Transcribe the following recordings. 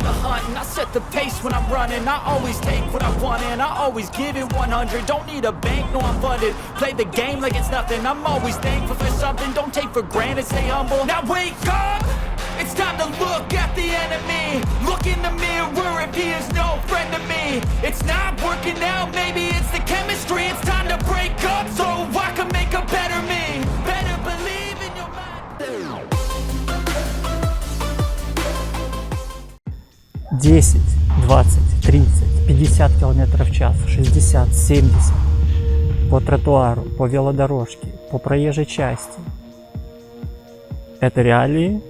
the hunt and I set the pace when I'm running. I always take what I want and I always give it 100. Don't need a bank, no I'm funded. Play the game like it's nothing. I'm always thankful for something. Don't take for granted, stay humble. Now wake up! It's time to look at the enemy. Look in the mirror if he is no friend to me. It's not working out, maybe it's the chemistry. It's time to break up so I can make a better me. Better believe in your mind. 10, 20, 30, 50 км в час, 60, 70 по тротуару, по велодорожке, по проезжей части. Это реалии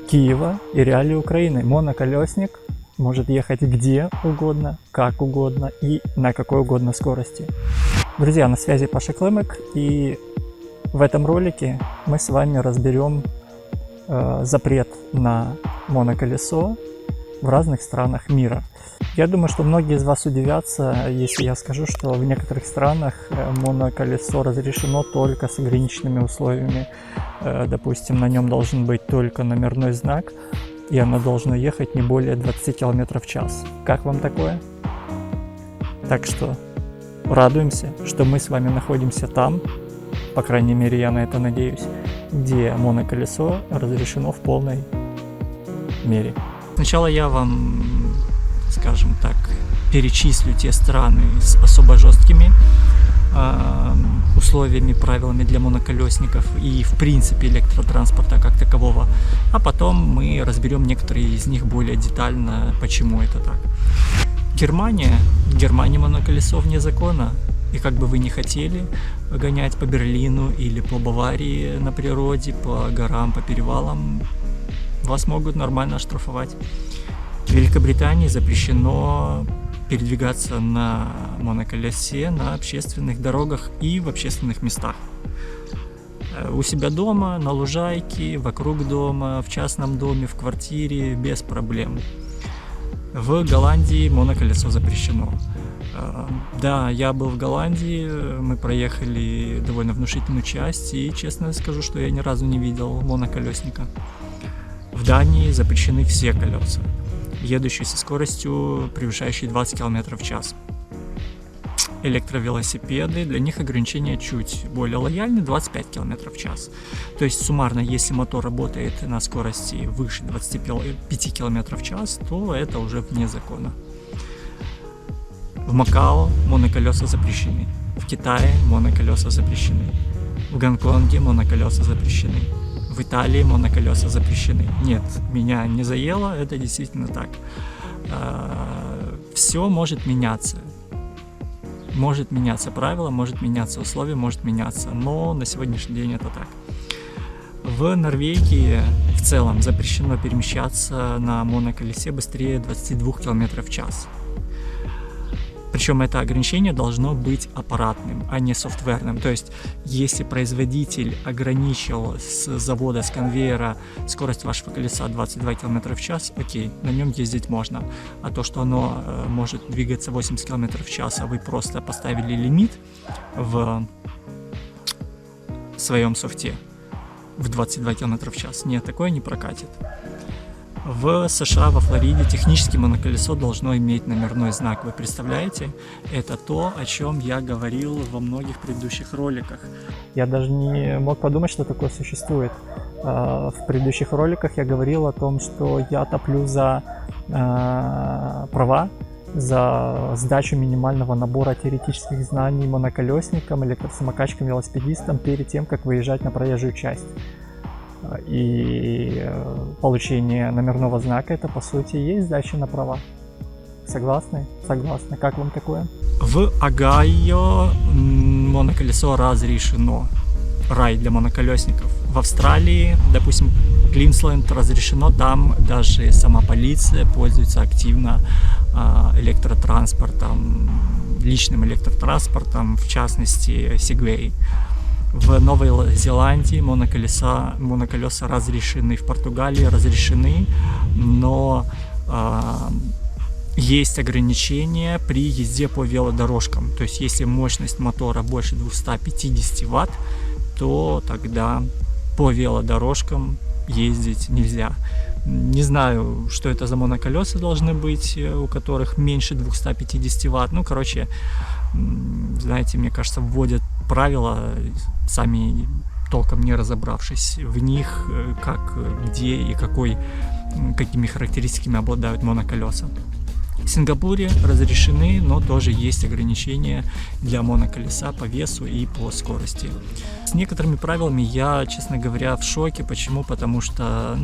Киева и реалии Украины. Моноколесник может ехать где угодно, как угодно и на какой угодно скорости. Друзья, на связи Паша Климик, и в этом ролике мы с вами разберем запрет на моноколесо в разных странах мира. Я думаю, что многие из вас удивятся, если я скажу, что в некоторых странах моноколесо разрешено только с ограниченными условиями. Допустим, на нем должен быть только номерной знак, и оно должно ехать не более 20 км в час. Как вам такое? Так что радуемся, что мы с вами находимся там, по крайней мере я на это надеюсь, где моноколесо разрешено в полной мере. Сначала я вам, скажем так, перечислю те страны с особо жесткими условиями, правилами для моноколесников и в принципе электротранспорта как такового, а потом мы разберем некоторые из них более детально, почему это так. Германия. В Германии моноколесо вне закона, и как бы вы ни хотели гонять по Берлину или по Баварии на природе, по горам, по перевалам, вас могут нормально оштрафовать. В Великобритании запрещено передвигаться на моноколесе на общественных дорогах и в общественных местах. У себя дома, на лужайке, вокруг дома, в частном доме, в квартире без проблем. В Голландии моноколесо запрещено. Да, я был в Голландии, мы проехали довольно внушительную часть, и честно скажу, что я ни разу не видел моноколесника. В Дании запрещены все колеса, едущие со скоростью, превышающей 20 км в час. Электровелосипеды, для них ограничения чуть более лояльны, 25 км в час. То есть суммарно, если мотор работает на скорости выше 25 км в час, то это уже вне закона. В Макао моноколеса запрещены, в Китае моноколеса запрещены, в Гонконге моноколеса запрещены. В Италии моноколеса запрещены. Нет, меня не заело, это действительно так. Все может меняться. Может меняться правила, может меняться условия, может меняться, но на сегодняшний день это так. В Норвегии в целом запрещено перемещаться на моноколесе быстрее 22 км в час. Причем это ограничение должно быть аппаратным, а не софтверным. То есть, если производитель ограничил с завода, с конвейера скорость вашего колеса 22 км в час, окей, на нем ездить можно. А то, что оно может двигаться 80 км в час, а вы просто поставили лимит в своем софте в 22 км в час, нет, такое не прокатит. В США, во Флориде, технически моноколесо должно иметь номерной знак. Вы представляете? Это то, о чем я говорил во многих предыдущих роликах. Я даже не мог подумать, что такое существует. В предыдущих роликах я говорил о том, что я топлю за права, за сдачу минимального набора теоретических знаний моноколесникам, электросамокатчикам, велосипедистам перед тем, как выезжать на проезжую часть. И получение номерного знака — это по сути и есть сдача на права. Согласны? Согласны. Как вам такое? В Огайо моноколесо разрешено. Рай для моноколесников. В Австралии, допустим, Квинсленд разрешено, там даже сама полиция пользуется активно электротранспортом, личным электротранспортом, в частности Segway. В Новой Зеландии моноколеса разрешены, в Португалии разрешены, но есть ограничения при езде по велодорожкам. То есть если мощность мотора больше 250 Вт, то тогда по велодорожкам ездить нельзя. Не знаю, что это за моноколеса должны быть, у которых меньше 250 Вт. Ну, короче, знаете, мне кажется, вводят правила, сами толком не разобравшись в них, как, где и какими характеристиками обладают моноколеса. В Сингапуре разрешены, но тоже есть ограничения для моноколеса по весу и по скорости. С некоторыми правилами я, честно говоря, в шоке. Почему? Потому что,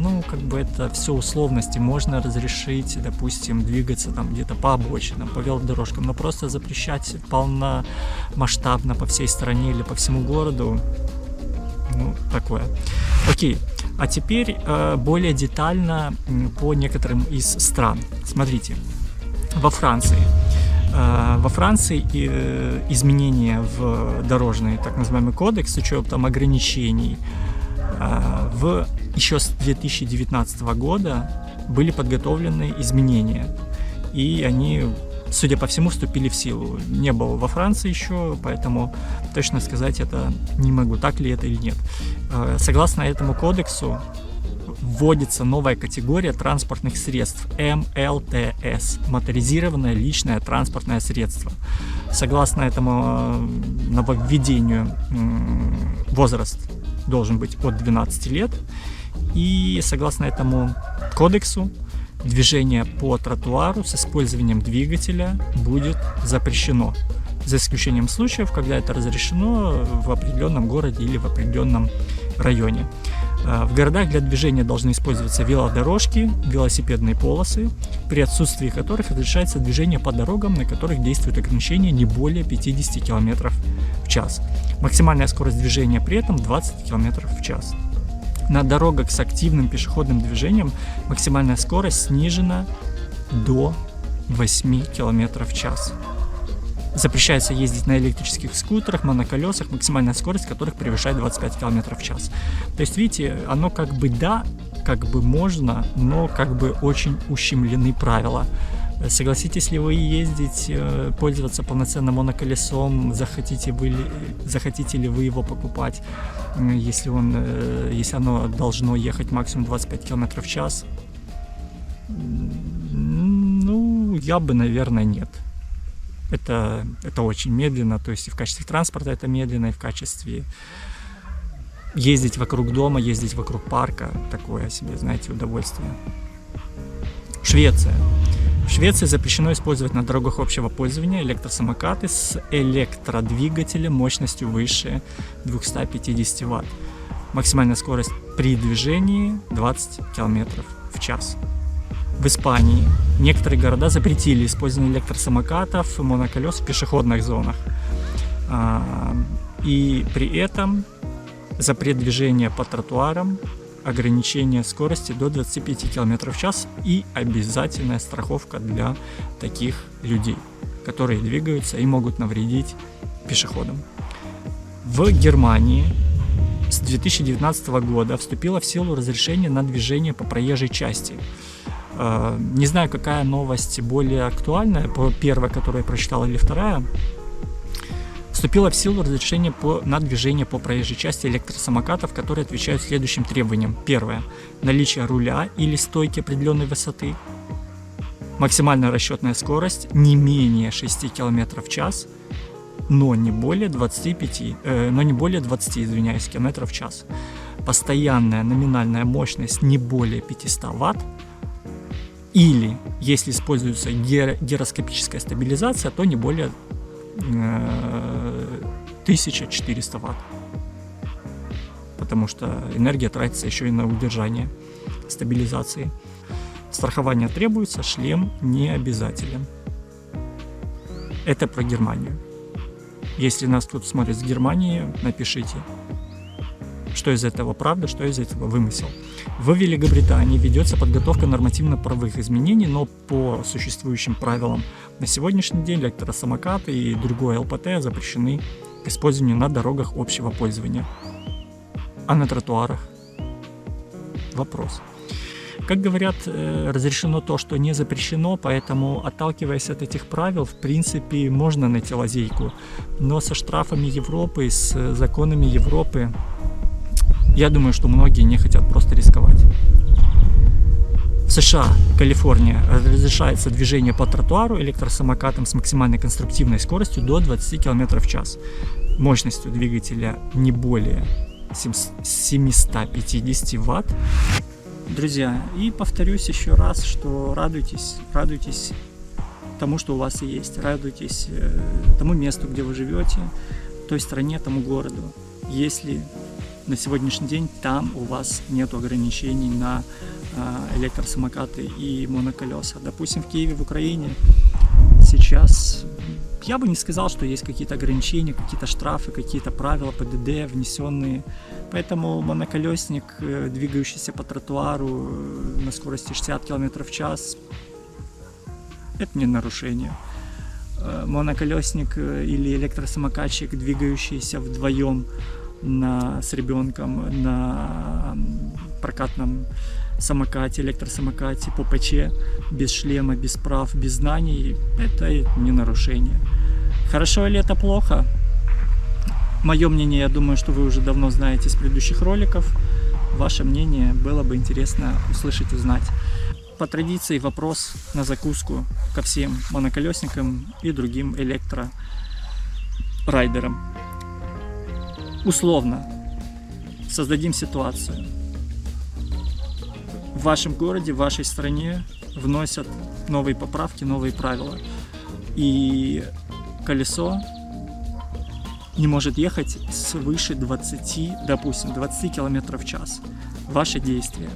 это все условности. Можно разрешить, допустим, двигаться там где-то по обочинам, по велодорожкам, но просто запрещать полномасштабно по всей стране или по всему городу, такое. Окей. А теперь более детально по некоторым из стран. Смотрите. Во Франции изменения в дорожный так называемый кодекс с учетом ограничений еще с 2019 года были подготовлены изменения, и они, судя по всему, вступили в силу. Не был во Франции еще, поэтому точно сказать это не могу, так ли это или нет. Согласно этому кодексу вводится новая категория транспортных средств МЛТС – моторизированное личное транспортное средство. Согласно этому нововведению возраст должен быть от 12 лет, и согласно этому кодексу движение по тротуару с использованием двигателя будет запрещено, за исключением случаев, когда это разрешено в определенном городе или в определенном районе. В городах для движения должны использоваться велодорожки, велосипедные полосы, при отсутствии которых разрешается движение по дорогам, на которых действует ограничение не более 50 км в час. Максимальная скорость движения при этом 20 км в час. На дорогах с активным пешеходным движением максимальная скорость снижена до 8 км в час. Запрещается ездить на электрических скутерах, моноколесах, максимальная скорость которых превышает 25 км в час. То есть, видите, оно можно, но очень ущемлены правила. Согласитесь ли вы ездить, пользоваться полноценным моноколесом, захотите ли вы его покупать, если оно должно ехать максимум 25 км в час? Я бы, наверное, нет. Это очень медленно, то есть и в качестве транспорта это медленно, и в качестве ездить вокруг дома, ездить вокруг парка, такое себе, знаете, удовольствие. Швеция. В Швеции запрещено использовать на дорогах общего пользования электросамокаты с электродвигателем мощностью выше 250 Вт. Максимальная скорость при движении 20 км в час. В Испании некоторые города запретили использование электросамокатов и моноколес в пешеходных зонах. И при этом запрет движения по тротуарам, ограничение скорости до 25 км в час и обязательная страховка для таких людей, которые двигаются и могут навредить пешеходам. В Германии с 2019 года вступило в силу разрешение на движение по проезжей части. Не знаю, какая новость более актуальная, первая, которую я прочитал, или вторая. Вступило в силу разрешение на движение по проезжей части электросамокатов, которые отвечают следующим требованиям. Первое. Наличие руля или стойки определенной высоты. Максимальная расчетная скорость не менее 6 км в час, но не более 20 км в час. Постоянная номинальная мощность не более 500 Вт. Или, если используется гироскопическая стабилизация, то не более 1400 Вт. Потому что энергия тратится еще и на удержание стабилизации. Страхование требуется, шлем не обязателен. Это про Германию. Если нас тут смотрят с Германии, напишите, что из этого правда, что из этого вымысел. В Великобритании ведется подготовка нормативно-правовых изменений, но по существующим правилам на сегодняшний день электросамокаты и другое ЛПТ запрещены к использованию на дорогах общего пользования. А на тротуарах? Вопрос. Как говорят, разрешено то, что не запрещено, поэтому, отталкиваясь от этих правил, в принципе, можно найти лазейку. Но со штрафами Европы, с законами Европы, я думаю, что многие не хотят просто рисковать. В США, Калифорния, разрешается движение по тротуару электросамокатом с максимальной конструктивной скоростью до 20 км в час. Мощностью двигателя не более 750 Вт. Друзья, и повторюсь еще раз, что радуйтесь тому, что у вас есть, радуйтесь тому месту, где вы живете, той стране, тому городу. Если на сегодняшний день там у вас нет ограничений на электросамокаты и моноколеса. Допустим, в Киеве, в Украине сейчас я бы не сказал, что есть какие-то ограничения, какие-то штрафы, какие-то правила ПДД внесенные. Поэтому моноколесник, двигающийся по тротуару на скорости 60 км в час, это не нарушение. Моноколесник или электросамокатчик, двигающийся вдвоем с ребенком на прокатном самокате, электросамокате, по ПЧ, без шлема, без прав, без знаний, это не нарушение. Хорошо или это плохо? Мое мнение, я думаю, что вы уже давно знаете из предыдущих роликов. Ваше мнение было бы интересно услышать, узнать. По традиции вопрос на закуску ко всем моноколесникам и другим электрорайдерам. Условно создадим ситуацию. В вашем городе, в вашей стране вносят новые поправки, новые правила. И колесо не может ехать свыше 20, допустим, 20 км в час. Ваши действия.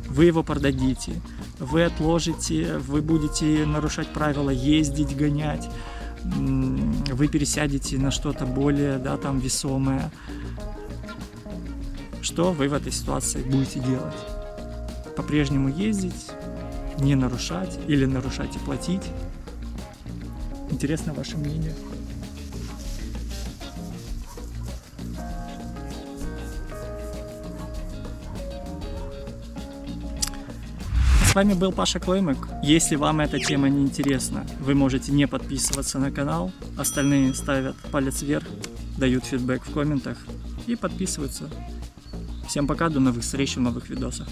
Вы его продадите, вы отложите, вы будете нарушать правила, ездить, гонять, вы пересядете на что-то более, весомое. Что вы в этой ситуации будете делать? По-прежнему ездить, не нарушать или нарушать и платить? Интересно ваше мнение. С вами был Паша Клоймек. Если вам эта тема не интересна, вы можете не подписываться на канал. Остальные ставят палец вверх, дают фидбэк в комментах и подписываются. Всем пока, до новых встреч в новых видосах.